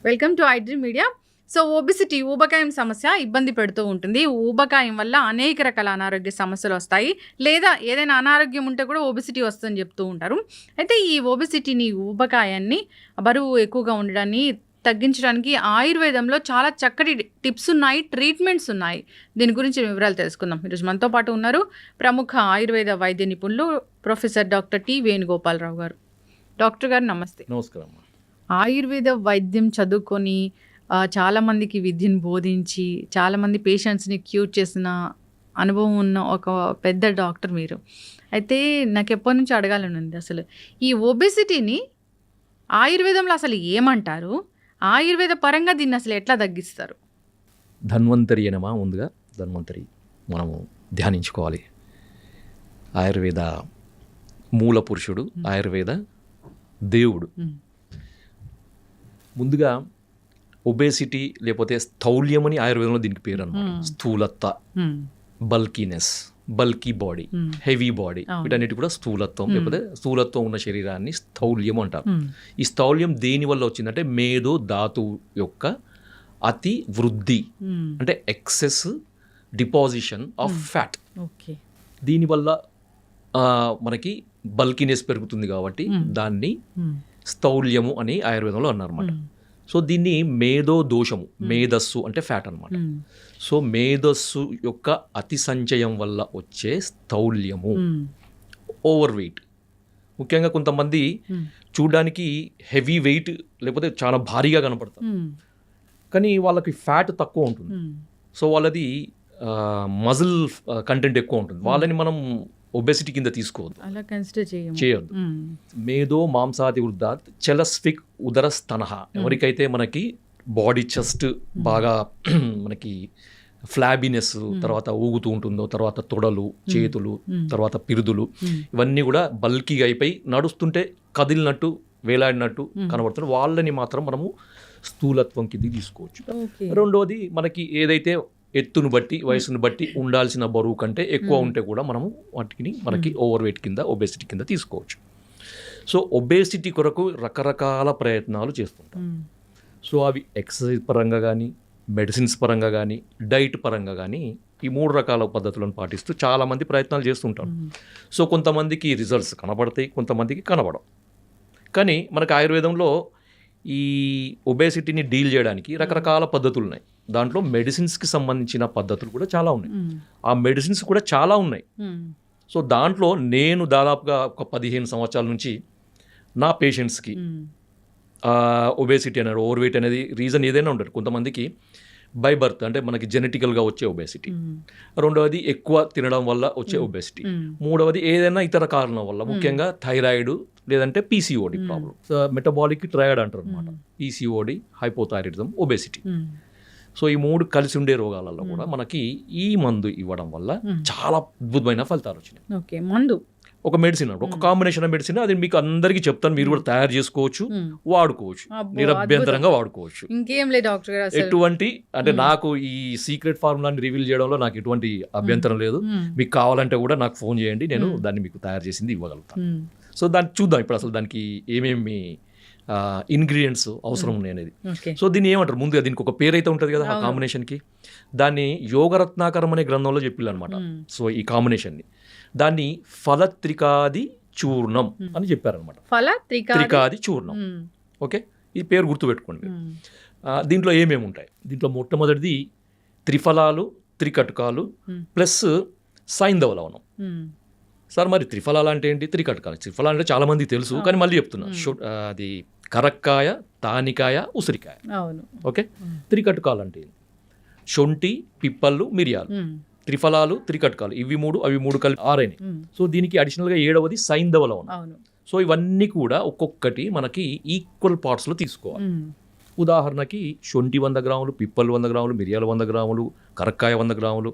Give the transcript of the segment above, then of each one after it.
Welcome to iDream media. So ఓబెసిటీ, ఊబకాయం సమస్య ఇబ్బంది పెడుతూ ఉంటుంది. ఊబకాయం వల్ల అనేక రకాల అనారోగ్య సమస్యలు వస్తాయి, లేదా ఏదైనా అనారోగ్యం ఉంటే కూడా ఓబెసిటీ వస్తుందని చెప్తూ ఉంటారు. అయితే ఈ ఓబెసిటీని, ఊబకాయాన్ని, బరువు ఎక్కువగా ఉండడాన్ని తగ్గించడానికి ఆయుర్వేదంలో చాలా చక్కటి టిప్స్ ఉన్నాయి, ట్రీట్మెంట్స్ ఉన్నాయి. దీని గురించి వివరాలు తెలుసుకుందాం. ఈరోజు మనతో పాటు ఉన్నారు ప్రముఖ ఆయుర్వేద వైద్య నిపుణులు ప్రొఫెసర్ డాక్టర్ టి వేణుగోపాలరావు గారు. డాక్టర్ గారు నమస్తే. నమస్కారం. ఆయుర్వేద వైద్యం చదువుకొని చాలామందికి విద్యను బోధించి చాలామంది పేషెంట్స్ని క్యూర్ చేసిన అనుభవం ఉన్న ఒక పెద్ద డాక్టర్ మీరు. అయితే నాకు ఎప్పటి నుంచి అడగాలని ఉంది, అసలు ఈ ఒబెసిటీని ఆయుర్వేదంలో అసలు ఏమంటారు, ఆయుర్వేద పరంగా దీన్ని అసలు ఎట్లా తగ్గిస్తారు? ధన్వంతరి అనమా, ముందుగా ధన్వంతరి మనము ధ్యానించుకోవాలి. ఆయుర్వేద మూల పురుషుడు, ఆయుర్వేద దేవుడు. ముందుగా ఒబేసిటీ లేకపోతే స్థౌల్యం అని ఆయుర్వేదంలో దీనికి పేరు అన్నమాట. స్థూలత్వ, బల్కీనెస్, బల్కీ బాడీ, హెవీ బాడీ, వీటన్నిటి కూడా స్థూలత్వం లేకపోతే స్థూలత్వం ఉన్న శరీరాన్ని స్థౌల్యం అంటారు. ఈ స్థౌల్యం దేని వల్ల వచ్చిందంటే మేధో ధాతువు యొక్క అతి వృద్ధి, అంటే ఎక్సెస్ డిపాజిషన్ ఆఫ్ ఫ్యాట్. దీనివల్ల మనకి బల్కీనెస్ పెరుగుతుంది కాబట్టి దాన్ని స్థౌల్యము అని ఆయుర్వేదంలో అన్నారన్నమాట. సో దీన్ని మేధో దోషము, మేధస్సు అంటే ఫ్యాట్ అనమాట. సో మేధస్సు యొక్క అతి సంచయం వల్ల వచ్చే స్థౌల్యము, ఓవర్ వెయిట్. ముఖ్యంగా కొంతమంది చూడడానికి హెవీ వెయిట్ లేకపోతే చాలా భారీగా కనపడతారు, కానీ వాళ్ళకి ఫ్యాట్ తక్కువ ఉంటుంది. సో వాళ్ళది మజిల్ కంటెంట్ ఎక్కువ ఉంటుంది. వాళ్ళని మనం ఒబెసిటీ కింద తీసుకోవద్దు, అలా కన్సిడర్ చేయొద్దు. మేధో మాంసాది వృద్ధాత్ చలస్ఫిక్ ఉదర స్తనః. ఎవరికైతే మనకి బాడీ చెస్ట్ బాగా మనకి ఫ్లాబీనెస్, తర్వాత ఊగుతూ ఉంటుందో, తర్వాత తొడలు, చేతులు, తర్వాత పిరుదులు, ఇవన్నీ కూడా బల్కీగా అయిపోయి నడుస్తుంటే కదిలినట్టు, వేలాడినట్టు కనబడుతుంది, వాళ్ళని మాత్రం మనము స్థూలత్వం కింద తీసుకోవచ్చు. రెండోది, మనకి ఏదైతే ఎత్తును బట్టి, వయసును బట్టి ఉండాల్సిన బరువు కంటే ఎక్కువ ఉంటే కూడా మనము వాటిని మనకి ఓవర్ వెయిట్ కింద, ఒబేసిటీ కింద తీసుకోవచ్చు. సో ఒబేసిటీ కొరకు రకరకాల ప్రయత్నాలు చేస్తుంటాం. సో అవి ఎక్సర్సైజ్ పరంగా కానీ, మెడిసిన్స్ పరంగా కానీ, డైట్ పరంగా కానీ, ఈ 3 రకాల పద్ధతులను పాటిస్తూ చాలామంది ప్రయత్నాలు చేస్తుంటారు. సో కొంతమందికి రిజల్ట్స్ కనబడతాయి, కొంతమందికి కనబడవు. కానీ మనకు ఆయుర్వేదంలో ఈ ఒబేసిటీని డీల్ చేయడానికి రకరకాల పద్ధతులు ఉన్నాయి. దాంట్లో మెడిసిన్స్కి సంబంధించిన పద్ధతులు కూడా చాలా ఉన్నాయి. ఆ మెడిసిన్స్ కూడా చాలా ఉన్నాయి. సో దాంట్లో నేను దాదాపుగా ఒక 15 సంవత్సరాల నుంచి నా పేషెంట్స్కి ఒబేసిటీ అనేది, ఓవర్ వెయిట్ అనేది రీజన్ ఏదైనా ఉండదు. కొంతమందికి బై బర్త్ అంటే మనకి జెనెటికల్గా వచ్చే ఒబేసిటీ, రెండవది ఎక్కువ తినడం వల్ల వచ్చే ఒబేసిటీ, మూడవది ఏదైనా ఇతర కారణం వల్ల, ముఖ్యంగా థైరాయిడ్ లేదంటే పీసీఓడి ప్రాబ్లం, మెటబాలిక్ ట్రయాడ్ అంటారు అనమాట. PCOD, hypothyroidism, obesity. సో ఈ 3 కలిసి ఉండే రోగాలలో కూడా మనకి ఈ మందు ఇవ్వడం వల్ల చాలా అద్భుతమైన ఫలితాలు వచ్చినాయి. మందు ఒక మెడిసిన్, ఒక కాంబినేషన్ ఆఫ్ మెడిసిన్, అది మీకు అందరికీ చెప్తాను, మీరు కూడా తయారు చేసుకోవచ్చు, వాడుకోవచ్చు, నిరభ్యంతరంగా వాడుకోవచ్చు. ఇంకేం లేదు డాక్టర్ గారు, ఎటువంటి అంటే నాకు ఈ సీక్రెట్ ఫార్ములాని రివీల్ చేయడంలో నాకు ఎటువంటి అభ్యంతరం లేదు. మీకు కావాలంటే కూడా నాకు ఫోన్ చేయండి, నేను దాన్ని మీకు తయారు చేసింది ఇవ్వగలుగుతాను. సో దాన్ని చూద్దాం ఇప్పుడు అసలు దానికి ఏమేమి ఇంగ్రీడియంట్స్ అవసరం ఉన్నాయి అనేది. సో దీన్ని ఏమంటారు, ముందుగా దీనికి ఒక పేరు అయితే ఉంటుంది కదా ఆ కాంబినేషన్కి. దాన్ని యోగరత్నాకరం అనే గ్రంథంలో చెప్పిల్లనమాట. సో ఈ కాంబినేషన్ని దాన్ని ఫలత్రికాది చూర్ణం అని చెప్పారనమాట. త్రికాది చూర్ణం. ఓకే, ఈ పేరు గుర్తుపెట్టుకోండి. దీంట్లో ఏమేమి ఉంటాయి, దీంట్లో మొట్టమొదటిది త్రిఫలాలు, త్రికటకాలు ప్లస్ సైంధవ లవణం. సార్ మరి త్రిఫలాలు అంటే ఏంటి, త్రికటకాలు? త్రిఫలాలు అంటే చాలా మందికి తెలుసు, కానీ మళ్ళీ చెప్తున్నా. అది కరక్కాయ, తానికాయ, ఉసిరికాయ. ఓకే, త్రికటకాలు అంటే శొంఠి, పిప్పళ్ళు, మిరియాలు. త్రిఫలాలు, త్రికటకాలు, ఇవి 3, అవి 3 కలిపి 6 అయినాయి. సో దీనికి అడిషనల్గా 7వది సైంధవ లవణం. సో ఇవన్నీ కూడా ఒక్కొక్కటి మనకి ఈక్వల్ పార్ట్స్లో తీసుకోవాలి. ఉదాహరణకి శొంఠి 100 గ్రాములు, పిప్పళ్ళు 100 గ్రాములు, మిరియాలు 100 గ్రాములు, కరక్కాయ 100 గ్రాములు,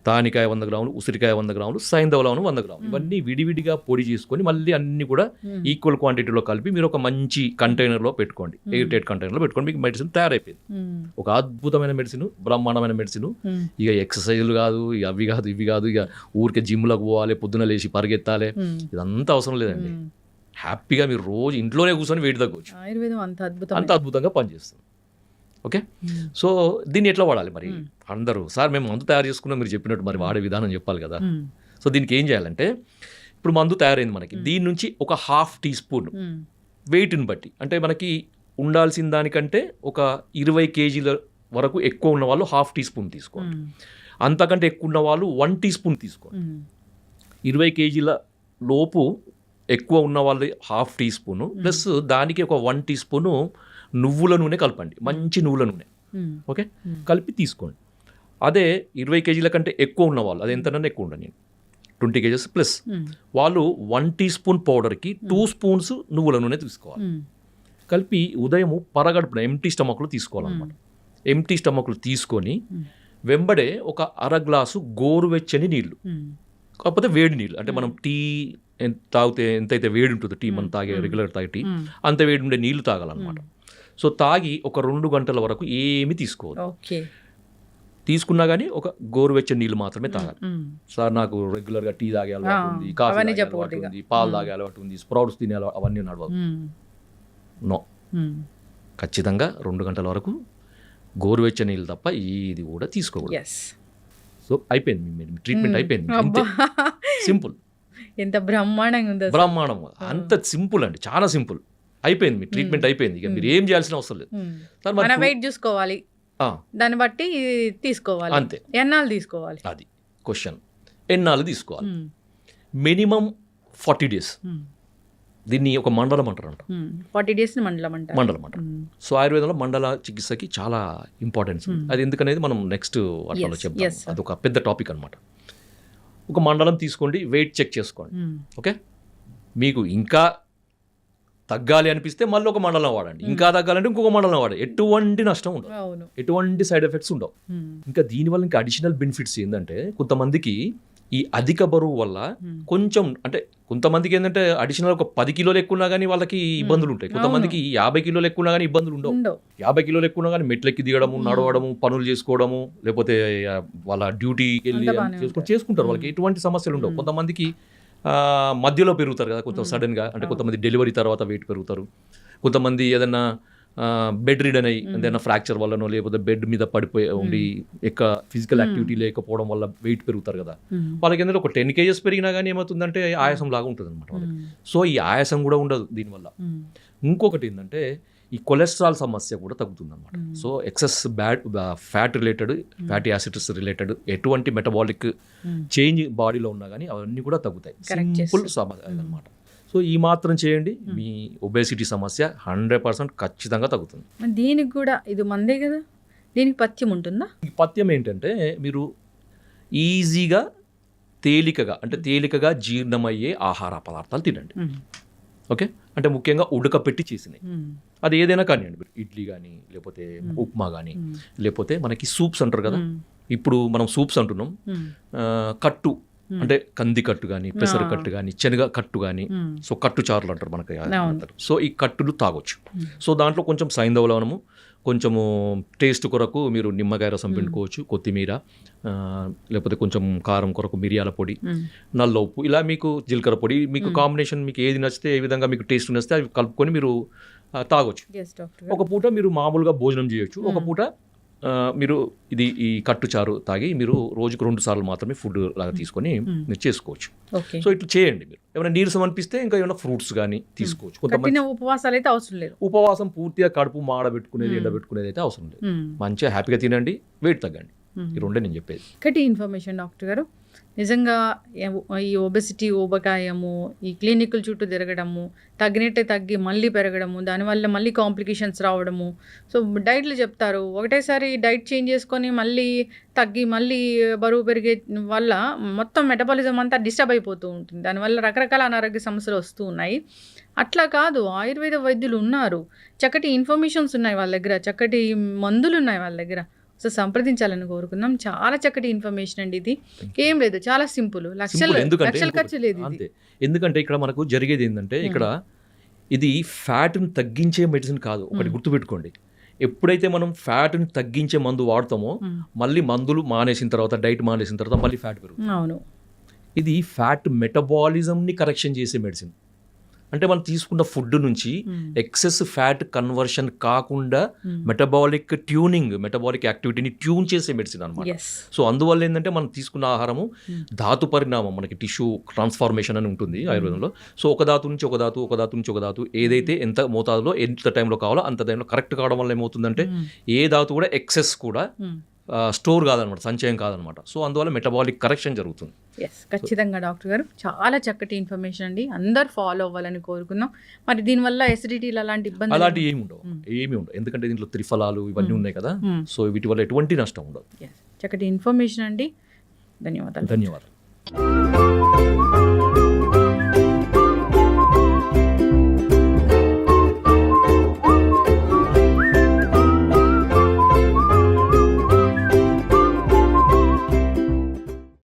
తానికాయ 100 గ్రాములు, ఉసిరికాయ 100 గ్రాములు, సైంధవ లవణం 100 గ్రాములు, ఇవన్నీ విడివిడిగా పొడి చేసుకొని మళ్ళీ అన్ని కూడా ఈక్వల్ క్వాంటిటీలో కలిపి మీరు ఒక మంచి కంటైనర్లో పెట్టుకోండి, ఎయిర్ టైట్ కంటైనర్లో పెట్టుకోండి, మీకు మెడిసిన్ తయారైపోయింది. ఒక అద్భుతమైన మెడిసిన్, బ్రహ్మాండమైన మెడిసిన్. ఇక ఎక్సర్సైజులు కాదు, ఇక అవి కాదు ఇవి కాదు, ఇక ఊరికే జిమ్లకు పోవాలి, పొద్దున లేచి పరిగెత్తాలి, ఇదంతా అవసరం లేదండి. హ్యాపీగా మీరు రోజు ఇంట్లోనే కూర్చొని వెయిట్ తగ్గవచ్చు. ఆయుర్వేదం అంత అద్భుతంగా పనిచేస్తుంది. ఓకే, సో దీన్ని ఎట్లా వాడాలి మరి? అందరూ సార్ మేము మందు తయారు చేసుకున్నాం, మీరు చెప్పినట్టు మరి వాడే విధానం చెప్పాలి కదా. సో దీనికి ఏం చేయాలంటే, ఇప్పుడు మందు తయారైంది మనకి, దీని నుంచి ఒక 1/2 టీ స్పూన్ వెయిట్ని బట్టి, అంటే మనకి ఉండాల్సిన దానికంటే ఒక 20 కేజీల వరకు ఎక్కువ ఉన్న వాళ్ళు 1/2 టీ స్పూన్ తీసుకోండి, అంతకంటే ఎక్కువ ఉన్న వాళ్ళు 1 టీ స్పూన్ తీసుకోండి. 20 కేజీల లోపు ఎక్కువ ఉన్న వాళ్ళు 1/2 టీ స్పూను ప్లస్ దానికి ఒక 1 టీ స్పూను నువ్వుల నూనె కలపండి, మంచి నువ్వుల నూనె. ఓకే, కలిపి తీసుకోండి. అదే 20 కేజీల కంటే ఎక్కువ ఉన్నవాళ్ళు, అది ఎంతనన్నా ఎక్కువ ఉండండి, 20 కేజెస్ ప్లస్ వాళ్ళు 1 టీ స్పూన్ పౌడర్కి 2 స్పూన్స్ నువ్వుల నూనె తీసుకోవాలి. కలిపి ఉదయం పరగడుపున ఎంటీ స్టమక్లో తీసుకోవాలన్నమాట. ఎంటీ స్టమక్లో తీసుకొని వెంబడే ఒక 1/2 గ్లాసు గోరువెచ్చని నీళ్లు, కాకపోతే వేడి నీళ్ళు, అంటే మనం టీ తాగితే ఎంతైతే వేడి ఉంటుందో, టీ మనం తాగే రెగ్యులర్ తాగే టీ అంత వేడి ఉండే నీళ్లు తాగాలన్నమాట. సో తాగి ఒక 2 గంటల వరకు ఏమి తీసుకోవాలి. తీసుకున్నా కానీ ఒక గోరువెచ్చని నీళ్ళు మాత్రమే తాగాలి. సార్ నాకు రెగ్యులర్గా టీ తాగే అలవాటు ఉంది, కాఫీ తాగే అలవాటు ఉంది, పాలు తాగే అలవాటు ఉంది, స్ప్రౌట్స్ తినే అవన్నీ నడవదు. నో, ఖచ్చితంగా 2 గంటల వరకు గోరువెచ్చని నీళ్ళు తప్ప ఇది కూడా తీసుకోకూడదు. సో అయిపోయింది, మీ ట్రీట్మెంట్ అయిపోయింది. సింపుల్, ఎంత బ్రహ్మాండంగా ఉంది, బ్రహ్మాండం, అంత సింపుల్ అండి, చాలా సింపుల్. అయిపోయింది, మీ ట్రీట్మెంట్ అయిపోయింది. ఇక మీరు ఏం చేయాల్సిన అవసరం లేదు. మన వెయిట్ చూసుకోవాలి, దాన్ని బట్టి తీసుకోవాలి. అంతే. ఎన్నాళ్ళు తీసుకోవాలి? అది క్వశ్చన్. ఎన్నాళ్ళు తీసుకోవాలి? Minimum 40 days. దీన్ని ఒక మండలం అంటారంట. 40 డేస్ మండలం అంటారు. సో ఆయుర్వేదంలో మండల చికిత్సకి చాలా ఇంపార్టెన్స్ ఉంది. అది ఎందుకనేది మనం నెక్స్ట్ వాటిలో చెప్తాం. అదొక పెద్ద టాపిక్ అనమాట. ఒక మండలం తీసుకోండి, వెయిట్ చెక్ చేసుకోండి. ఓకే, మీకు ఇంకా తగ్గాలి అనిపిస్తే మళ్ళీ ఒక మండలం వాడండి, ఇంకా తగ్గాలంటే ఇంకొక మండలం వాడండి. ఎటువంటి నష్టం ఉండదు, ఎటువంటి సైడ్ ఎఫెక్ట్స్ ఉండవు. ఇంకా దీనివల్ల ఇంకా అడిషనల్ బెనిఫిట్స్ ఏంటంటే, కొంతమందికి ఈ అధిక బరువు వల్ల కొంచెం, అంటే కొంతమందికి ఏంటంటే అడిషనల్ ఒక 10 కిలోలు ఎక్కువన్నా కానీ వాళ్ళకి ఇబ్బందులు ఉంటాయి. కొంతమందికి 50 కిలోలు ఎక్కువన్నా కానీ ఇబ్బందులు ఉండవు. 50 కిలోలు ఎక్కువన్నా కానీ మెట్లెక్కి దిగడము, నడవడము, పనులు చేసుకోవడము, లేకపోతే వాళ్ళ డ్యూటీకి వెళ్ళి చేసుకుంటారు, వాళ్ళకి ఎటువంటి సమస్యలు ఉండవు. కొంతమందికి మధ్యలో పెరుగుతారు కదా కొంచెం సడన్గా, అంటే కొంతమంది డెలివరీ తర్వాత వెయిట్ పెరుగుతారు, కొంతమంది ఏదైనా బెడ్ రిడన్ అయ్యి ఏదైనా ఫ్రాక్చర్ వల్లనో లేకపోతే బెడ్ మీద పడిపోయి ఉండి ఫిజికల్ యాక్టివిటీ లేకపోవడం వల్ల వెయిట్ పెరుగుతారు కదా, వాళ్ళకి ఏంటంటే ఒక 10 కేజెస్ పెరిగినా కానీ ఏమవుతుందంటే ఆయాసం లాగా ఉంటుంది అనమాట వాళ్ళకి. సో ఈ ఆయాసం కూడా ఉండదు దీనివల్ల. ఇంకొకటి ఏంటంటే ఈ కొలెస్ట్రాల్ సమస్య కూడా తగ్గుతుంది అనమాట. So excess fat related, fatty acids related ఎటువంటి మెటబాలిక్ చేంజ్ బాడీలో ఉన్నా కానీ అవన్నీ కూడా తగ్గుతాయి. సింపుల్ సమస్య అనమాట. సో ఈ మాత్రం చేయండి, మీ ఒబేసిటీ సమస్య 100% ఖచ్చితంగా తగ్గుతుంది. దీనికి కూడా ఇది మందే కదా, దీనికి పథ్యం ఉంటుందా? ఈ పథ్యం ఏంటంటే, మీరు ఈజీగా తేలికగా జీర్ణమయ్యే ఆహార పదార్థాలు తినండి. ఓకే, అంటే ముఖ్యంగా ఉడకపెట్టి చేసినాయి, అది ఏదైనా కానివ్వండి, మీరు ఇడ్లీ కానీ లేకపోతే ఉప్మా కానీ లేకపోతే మనకి సూప్స్ అంటారు కదా, ఇప్పుడు మనం సూప్స్ అంటున్నాం, కట్టు అంటే కంది కట్టు కానీ, పెసరు కట్టు కానీ, శనగ కట్టు కానీ, సో కట్టు చారులు అంటారు మనకి. సో ఈ కట్టులు తాగొచ్చు. సో దాంట్లో కొంచెం సైంధవ లవణము, కొంచెము టేస్ట్ కొరకు మీరు నిమ్మకాయ రసం పిండుకోవచ్చు, కొత్తిమీర, లేకపోతే కొంచెం కారం కొరకు మిరియాల పొడి, నల్ల ఉప్పు, ఇలా మీకు జీలకర్ర పొడి, మీకు కాంబినేషన్ మీకు ఏది నచ్చితే, ఏ విధంగా మీకు టేస్ట్ నచ్చితే అవి కలుపుకొని మీరు తాగొచ్చు. ఒక పూట మీరు మామూలుగా భోజనం చేయొచ్చు, ఒక పూట మీరు ఈ కట్టు చారు తాగి మీరు రోజుకు 2 సార్లు మాత్రమే ఫుడ్ లాగా తీసుకొని మీరు చేసుకోవచ్చు. సో ఇట్లా చేయండి. మీరు ఏమైనా నీరసం అనిపిస్తే ఇంకా ఏమైనా ఫ్రూట్స్ కానీ తీసుకోవచ్చు. కొంతమంది ఉపవాసాలు అయితే అవసరం లేదు, ఉపవాసం పూర్తిగా కడుపు మాడబెట్టుకునేది, ఎండబెట్టుకునేది అయితే అవసరం లేదు. మంచిగా హ్యాపీగా తినండి, వెయిట్ తగ్గండి. ఈ రెండే నేను చెప్పేది. ఒకటి ఇన్ఫర్మేషన్ డాక్టర్ గారు, నిజంగా ఈ ఒబెసిటీ, ఊబకాయము, ఈ క్లినిక్ల చుట్టూ తిరగడము, తగ్గినట్టే తగ్గి మళ్ళీ పెరగడము, దానివల్ల మళ్ళీ కాంప్లికేషన్స్ రావడము. సో డైట్లు చెప్తారు, ఒకటేసారి డైట్ చేంజ్ చేసుకొని మళ్ళీ తగ్గి మళ్ళీ బరువు పెరిగే వల్ల మొత్తం మెటబాలిజం అంతా డిస్టర్బ్ అయిపోతూ ఉంటుంది. దానివల్ల రకరకాల అనారోగ్య సమస్యలు వస్తూ ఉన్నాయి. అట్లా కాదు, ఆయుర్వేద వైద్యులు ఉన్నారు, చక్కటి ఇన్ఫర్మేషన్స్ ఉన్నాయి వాళ్ళ దగ్గర, చక్కటి మందులు ఉన్నాయి వాళ్ళ దగ్గర. సో సంప్రదించాలని కోరుకుందాం. చాలా చక్కటి ఇన్ఫర్మేషన్ అండి ఇది. ఏం లేదు, చాలా సింపుల్, లక్షల ఖర్చు లేదు ఇది. అంతే. ఎందుకంటే ఇక్కడ మనకు జరిగేది ఏంటంటే ఇక్కడ ఇది ఫ్యాట్ని తగ్గించే మెడిసిన్ కాదు. ఒకటి గుర్తుపెట్టుకోండి, ఎప్పుడైతే మనం ఫ్యాట్ని తగ్గించే మందు వాడతామో మళ్ళీ మందులు మానేసిన తర్వాత, డైట్ మానేసిన తర్వాత మళ్ళీ ఫ్యాట్ పెరుగుతుంది. అవును, ఇది ఫ్యాట్ మెటబాలిజంని కరెక్షన్ చేసే మెడిసిన్. అంటే మనం తీసుకున్న ఫుడ్ నుంచి ఎక్సెస్ ఫ్యాట్ కన్వర్షన్ కాకుండా మెటబాలిక్ ట్యూనింగ్, మెటబాలిక్ యాక్టివిటీని ట్యూన్ చేసే మెడిసిన్ అనమాట. సో అందువల్ల ఏంటంటే మనం తీసుకున్న ఆహారము ధాతు పరిణామం, మనకి టిష్యూ ట్రాన్స్ఫార్మేషన్ అని ఉంటుంది ఆయుర్వేదంలో. సో ఒక ధాతు నుంచి ఒక ధాతు, ఒక ధాతు నుంచి ఒక ధాతు, ఏదైతే ఎంత మోతాదులో ఎంత టైంలో కావాలో అంత టైంలో కరెక్ట్ కావడం వల్ల ఏమవుతుందంటే ఏ ధాతు కూడా ఎక్సెస్ కూడా స్టోర్ కాదనమాట, సంచయం కాదనమాట. సో అందువల్ల మెటబాలిక్ కరెక్షన్ జరుగుతుంది. ఖచ్చితంగా డాక్టర్ గారు చాలా చక్కటి ఇన్ఫర్మేషన్ అండి. అందరు ఫాలో అవ్వాలని కోరుకుందాం. మరి దీనివల్ల ఎసిడిటీలు అలాంటి ఇబ్బంది అలాంటి ఏమి ఉండవు, ఎందుకంటే దీంట్లో త్రిఫలాలు ఇవన్నీ ఉన్నాయి కదా. సో వీటి వల్ల ఎటువంటి నష్టం ఉండదు. చక్కటి ఇన్ఫర్మేషన్ అండి. ధన్యవాదాలు.